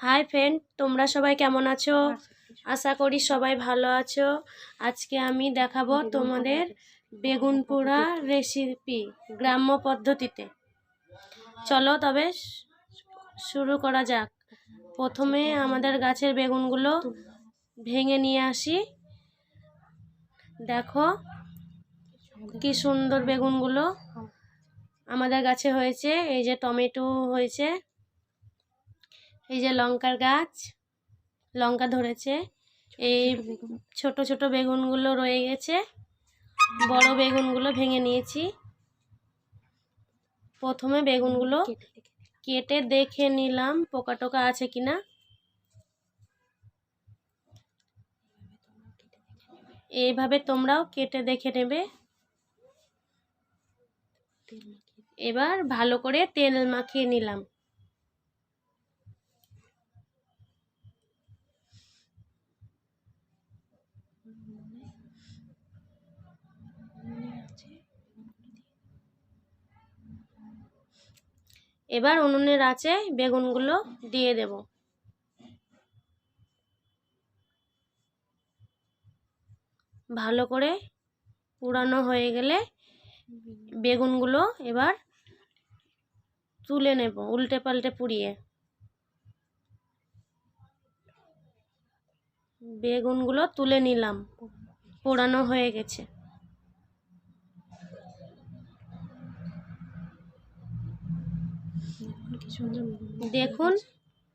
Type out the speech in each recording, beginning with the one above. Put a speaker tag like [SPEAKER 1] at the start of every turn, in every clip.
[SPEAKER 1] Hi friend, তোমরা সবাই কেমন আছো? আশা করি সবাই ভালো আছো। আজকে আমি দেখাবো তোমাদের বেগুন পোড়া রেসিপি গ্রাম্য পদ্ধতিতে। চলো তবে শুরু করা যাক। প্রথমে আমাদের গাছের বেগুনগুলো ভেঙে নিয়ে আসি। দেখো কি সুন্দর বেগুনগুলো আমাদের গাছে হয়েছে। এই যে টমেটো হয়েছে, এই যে লঙ্কার গাছ, লঙ্কা ধরেছে। এই ছোট ছোট বেগুনগুলো রয়ে গেছে, বড় বেগুনগুলো ভেঙে নিয়েছি। প্রথমে বেগুনগুলো কেটে দেখে নিলাম পোকা টোকা আছে কিনা। এইভাবে তোমরাও কেটে দেখে নেবে। এবার ভালো করে তেল মাখিয়ে নিলাম। এবার উনুনের আঁচে বেগুনগুলো দিয়ে দেব। ভালো করে পুরানো হয়ে গেলে বেগুনগুলো এবার তুলে নেব উল্টে পাল্টে পুড়িয়ে। বেগুনগুলো তুলে নিলাম, পোড়ানো হয়ে গেছে। দেখুন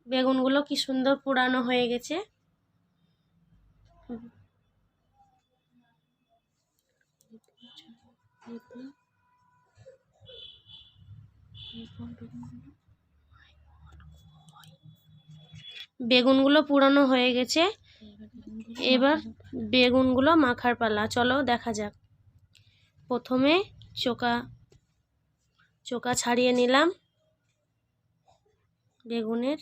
[SPEAKER 1] বেগুনগুলো কি সুন্দর পোড়ানো হয়ে গেছে। বেগুনগুলো পুরানো হয়ে গেছে। এবার বেগুনগুলো মাখার পালা, চলো দেখা যাক। প্রথমে চোকা ছাড়িয়ে নিলাম বেগুনের।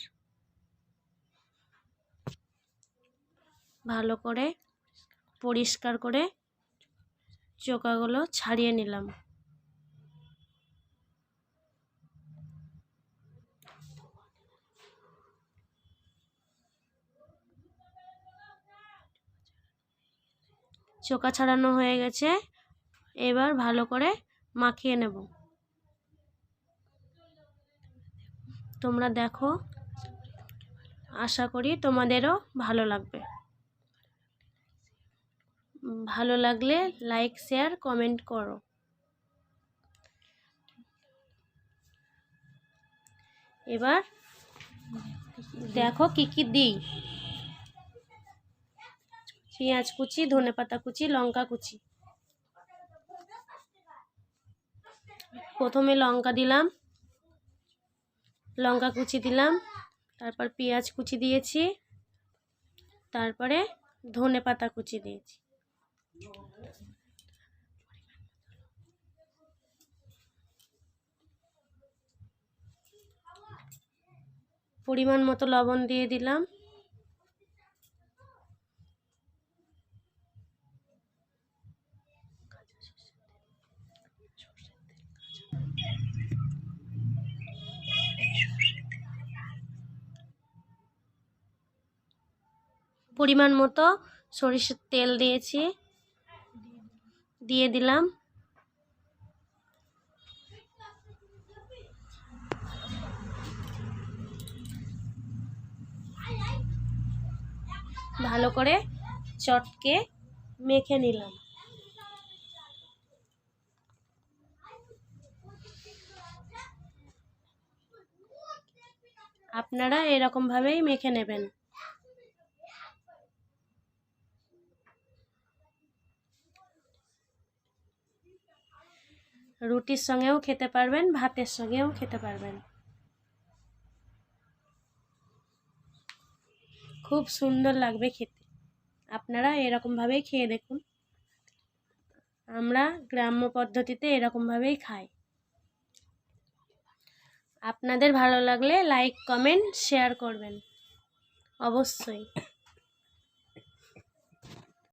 [SPEAKER 1] ভালো করে পরিষ্কার করে চোকাগুলো ছাড়িয়ে নিলাম। চোকা ছাড়ানো হয়ে গেছে। এবার ভালো করে মাখিয়ে নেব। তোমরা দেখো, আশা করি তোমাদেরও ভালো লাগবে। ভালো লাগলে লাইক শেয়ার কমেন্ট করো। এবার দেখো কি কি দিই। পেঁয়াজ কুচি, ধনেপাতা কুচি, লঙ্কা কুচি। প্রথমে লঙ্কা দিলাম, লঙ্কা কুচি দিলাম, তারপর পেঁয়াজ কুচি দিয়েছি, তারপরে ধনেপাতা কুচি দিয়েছি। পরিমাণ মতো লবণ দিয়ে দিলাম। পরিমাণ মতো সরিষার তেল দিয়েছি, দিয়ে দিলাম। ভালো করে চটকে মেখে নিলাম। আপনারা এরকম ভাবেই মেখে নেবেন। রুটির সঙ্গেও খেতে পারবেন, ভাতের সঙ্গেও খেতে পারবেন। খুব সুন্দর লাগবে খেতে। আপনারা এরকমভাবেই খেয়ে দেখুন। আমরা গ্রাম্য পদ্ধতিতে এরকমভাবেই খাই। আপনাদের ভালো লাগলে লাইক কমেন্ট শেয়ার করবেন অবশ্যই।